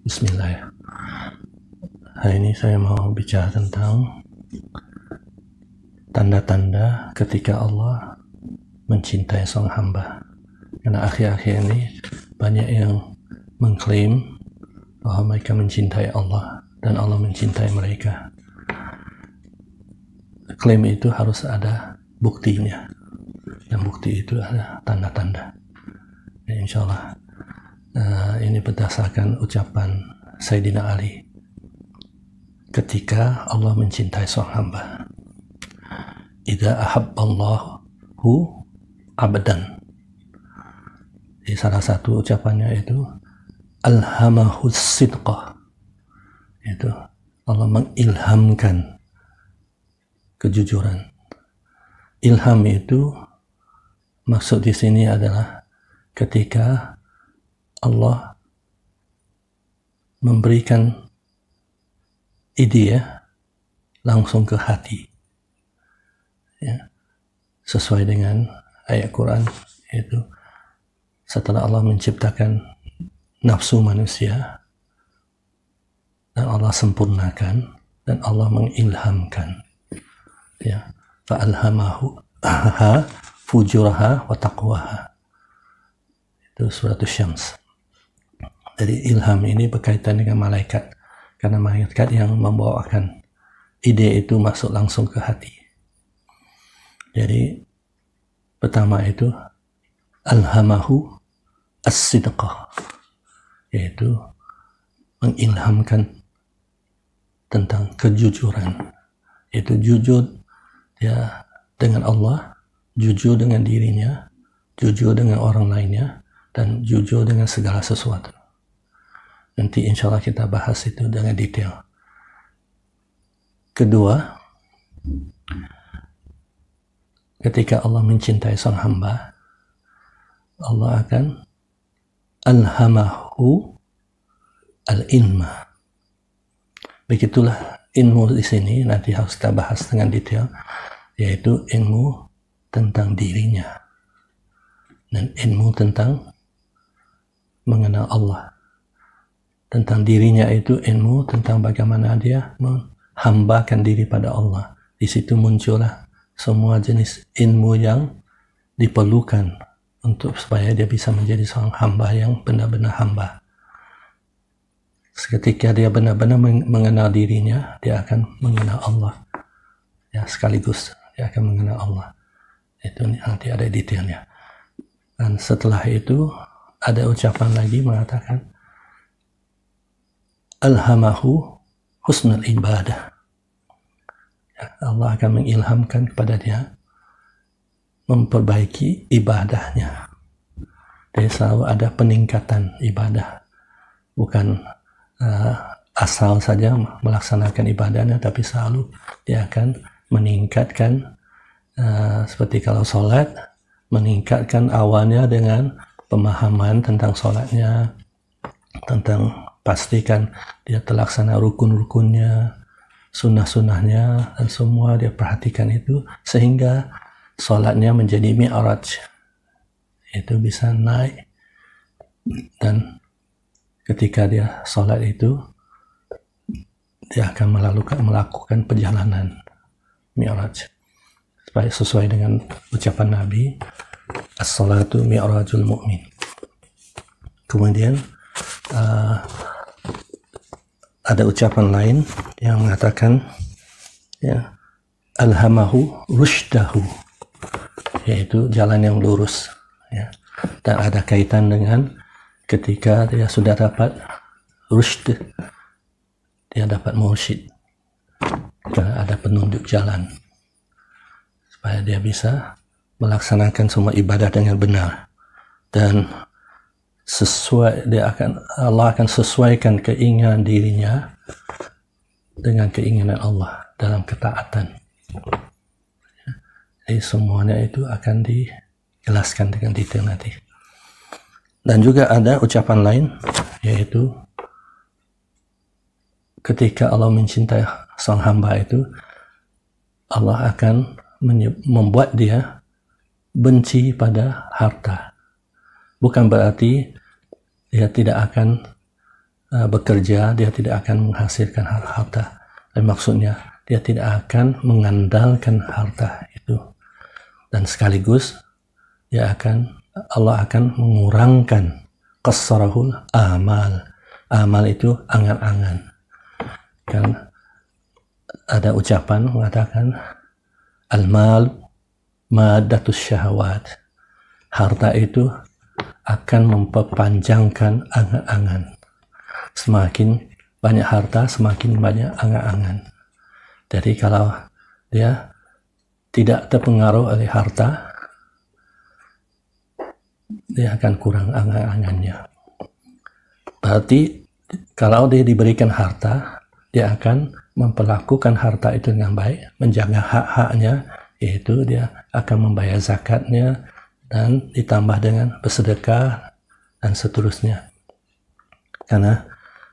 Bismillah. Hari ini saya mau bicara tentang tanda-tanda ketika Allah mencintai seorang hamba. Karena akhir-akhir ini banyak yang mengklaim bahwa mereka mencintai Allah dan Allah mencintai mereka. Klaim itu harus ada buktinya, dan bukti itu ada tanda-tanda. Ya, insya Allah ini berdasarkan ucapan Sayyidina Ali ketika Allah mencintai seorang hamba. Idza ahabballahu abdan. Di salah satu ucapannya itu alhamahus sidqah. Itu Allah mengilhamkan kejujuran. Ilham itu maksud di sini adalah ketika Allah memberikan ide langsung ke hati, ya, sesuai dengan ayat Quran, yaitu setelah Allah menciptakan nafsu manusia dan Allah sempurnakan dan Allah mengilhamkan, ya, fa'alhamahu fujuraha wa taqwaha. Itu surat Syams. Jadi ilham ini berkaitan dengan malaikat, karena malaikat yang membawakan ide itu masuk langsung ke hati. Jadi pertama itu alhamahu as-sidqah, yaitu mengilhamkan tentang kejujuran, yaitu jujur dia dengan Allah, jujur dengan dirinya, jujur dengan orang lainnya, dan jujur dengan segala sesuatu. Nanti insya Allah kita bahas itu dengan detail. Kedua, ketika Allah mencintai sang hamba, Allah akan alhamahu al-ilma. Begitulah ilmu di sini, nanti harus kita bahas dengan detail, yaitu ilmu tentang dirinya dan ilmu tentang mengenal Allah. Tentang dirinya itu ilmu tentang bagaimana dia menghambakan diri pada Allah. Di situ muncullah semua jenis ilmu yang diperlukan untuk supaya dia bisa menjadi seorang hamba yang benar-benar hamba. Ketika dia benar-benar mengenal dirinya, dia akan mengenal Allah. Ya, sekaligus dia akan mengenal Allah. Itu nanti ada detailnya. Dan setelah itu ada ucapan lagi mengatakan alhamahu husnul ibadah. Ya, Allah akan mengilhamkan kepada dia memperbaiki ibadahnya. Jadi selalu ada peningkatan ibadah, bukan asal saja melaksanakan ibadahnya, tapi selalu dia akan meningkatkan, seperti kalau sholat, meningkatkan awalnya dengan pemahaman tentang sholatnya, tentang pastikan dia terlaksana rukun-rukunnya, sunnah-sunnahnya, dan semua dia perhatikan itu, sehingga sholatnya menjadi mi'raj. Itu bisa naik, dan ketika dia sholat itu, dia akan melakukan perjalanan mi'raj. Sesuai dengan ucapan Nabi, as-salatu mi'rajul mu'min. Kemudian ada ucapan lain yang mengatakan, ya, alhamahu rushdahu, yaitu jalan yang lurus, ya. Dan ada kaitan dengan ketika dia sudah dapat rushd, dia dapat mursyid, karena ada penunjuk jalan supaya dia bisa melaksanakan semua ibadah dengan benar, dan sesuai, Allah akan sesuaikan keinginan dirinya dengan keinginan Allah dalam ketaatan. Jadi semuanya itu akan dijelaskan dengan detail nanti. Dan juga ada ucapan lain, yaitu ketika Allah mencintai sang hamba itu, Allah akan membuat dia benci pada harta. Bukan berarti dia tidak akan bekerja, dia tidak akan menghasilkan harta. Dan maksudnya dia tidak akan mengandalkan harta itu, dan sekaligus Allah akan mengurangkan qasarahul amal. Amal itu angan-angan. Kan ada ucapan mengatakan al-mal maddatus syahwat. Harta itu akan memperpanjangkan angan-angan. Semakin banyak harta, semakin banyak angan-angan. Jadi kalau dia tidak terpengaruh oleh harta, dia akan kurang angan-angannya. Berarti kalau dia diberikan harta, dia akan memperlakukan harta itu dengan baik, menjaga hak-haknya, yaitu dia akan membayar zakatnya, dan ditambah dengan bersedekah, dan seterusnya. Karena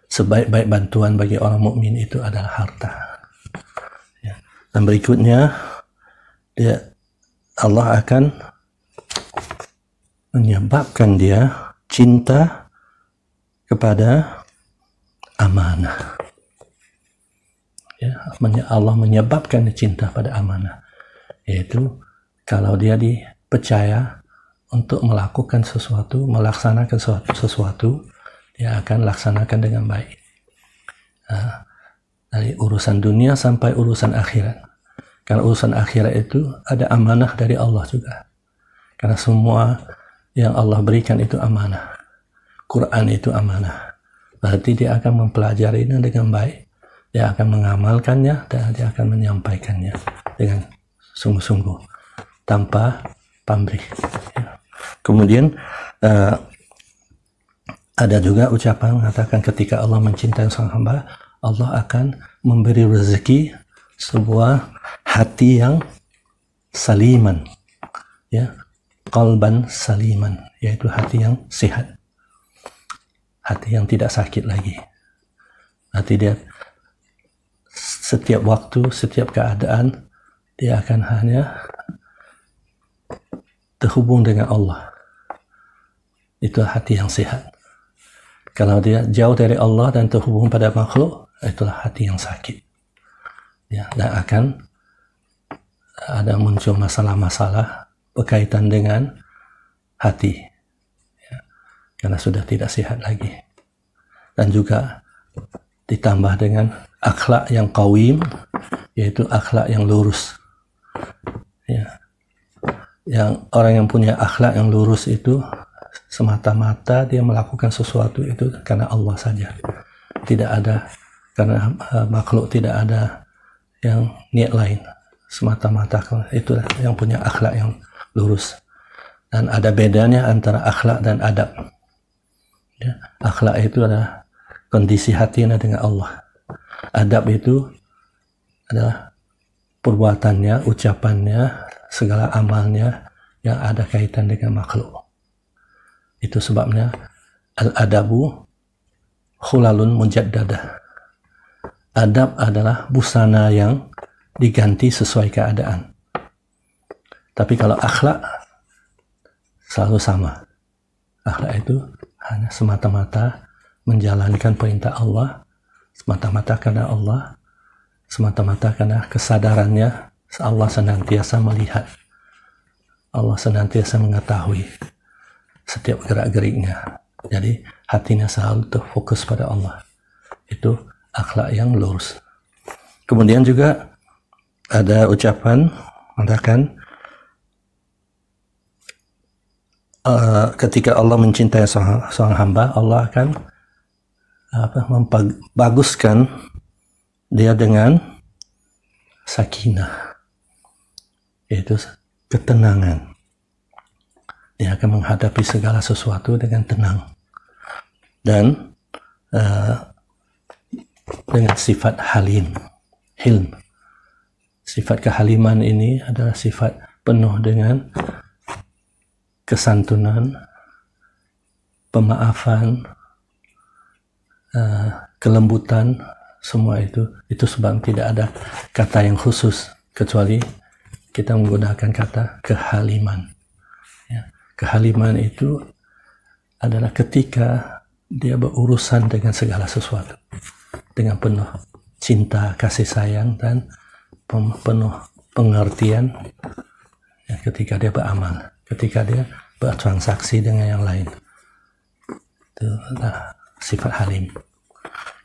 sebaik-baik bantuan bagi orang mukmin itu adalah harta. Ya. Dan berikutnya, Allah akan menyebabkan dia cinta kepada amanah. Ya, Allah menyebabkan cinta pada amanah, yaitu kalau dia dipercaya untuk melakukan sesuatu, melaksanakan sesuatu, dia akan laksanakan dengan baik. Dari urusan dunia sampai urusan akhirat. Karena urusan akhirat itu ada amanah dari Allah juga. Karena semua yang Allah berikan itu amanah. Quran itu amanah. Berarti dia akan mempelajarinya dengan baik. Dia akan mengamalkannya dan dia akan menyampaikannya dengan sungguh-sungguh, tanpa pamrih. Ya. Kemudian ada juga ucapan mengatakan ketika Allah mencintai sang hamba, Allah akan memberi rezeki sebuah hati yang saliman, ya, qalban saliman, yaitu hati yang sehat, hati yang tidak sakit lagi. Hati dia setiap waktu, setiap keadaan, dia akan hanya terhubung dengan Allah. Itu hati yang sehat. Kalau dia jauh dari Allah dan terhubung pada makhluk, itulah hati yang sakit. Ya, dan akan ada muncul masalah-masalah berkaitan dengan hati. Ya, karena sudah tidak sehat lagi. Dan juga ditambah dengan akhlak yang qawim, yaitu akhlak yang lurus. Ya. Yang orang yang punya akhlak yang lurus itu semata-mata dia melakukan sesuatu itu karena Allah saja. Tidak ada, karena makhluk tidak ada yang niat lain. Semata-mata itu yang punya akhlak yang lurus. Dan ada bedanya antara akhlak dan adab. Ya, akhlak itu adalah kondisi hatinya dengan Allah. Adab itu adalah perbuatannya, ucapannya, segala amalnya yang ada kaitan dengan makhluk. Itu sebabnya al-adabu khulalun mujaddadah. Adab adalah busana yang diganti sesuai keadaan. Tapi kalau akhlak selalu sama. Akhlak itu hanya semata-mata menjalankan perintah Allah, semata-mata karena Allah, semata-mata karena kesadarannya Allah senantiasa melihat, Allah senantiasa mengetahui setiap gerak-geriknya. Jadi hatinya selalu terfokus pada Allah. Itu akhlak yang lurus. Kemudian juga ada ucapan mengatakan ketika Allah mencintai seorang hamba, Allah akan membaguskan dia dengan sakinah, yaitu ketenangan. Dia akan menghadapi segala sesuatu dengan tenang dan dengan sifat hilm. Sifat kehaliman ini adalah sifat penuh dengan kesantunan, pemaafan, kelembutan, semua itu sebab tidak ada kata yang khusus kecuali kita menggunakan kata kehaliman. Ya. Kehaliman itu adalah ketika dia berurusan dengan segala sesuatu dengan penuh cinta, kasih sayang, dan penuh pengertian ya, ketika dia beramal, ketika dia bertransaksi dengan yang lain. Itu sifat halim.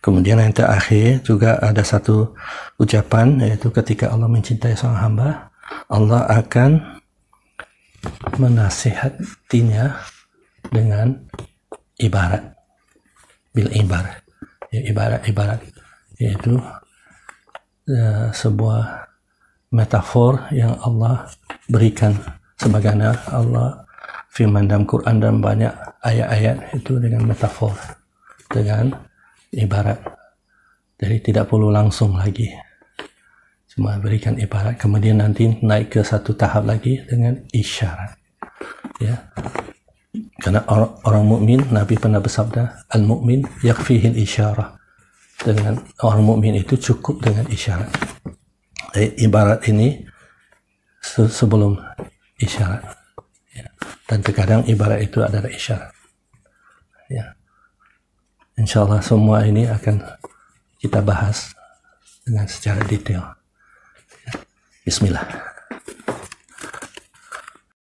Kemudian yang terakhir juga ada satu ucapan, yaitu ketika Allah mencintai seorang hamba, Allah akan menasihatinya dengan ibarat, bil ibarat, ya, ibarat, yaitu sebuah metafor yang Allah berikan, sebagaimana Allah firman dalam Quran dan banyak ayat-ayat itu dengan metafor, dengan ibarat. Jadi tidak perlu langsung lagi, cuma berikan ibarat, kemudian nanti naik ke satu tahap lagi dengan isyarat. Ya, karena orang mukmin, Nabi pernah bersabda, al-mu'min yakfihil isyarah. Dengan orang mukmin itu cukup dengan isyarat. Ibarat ini sebelum isyarat. Ya. Dan terkadang ibarat itu adalah isyarat. Ya. InsyaAllah semua ini akan kita bahas dengan secara detail. Ya. Bismillah.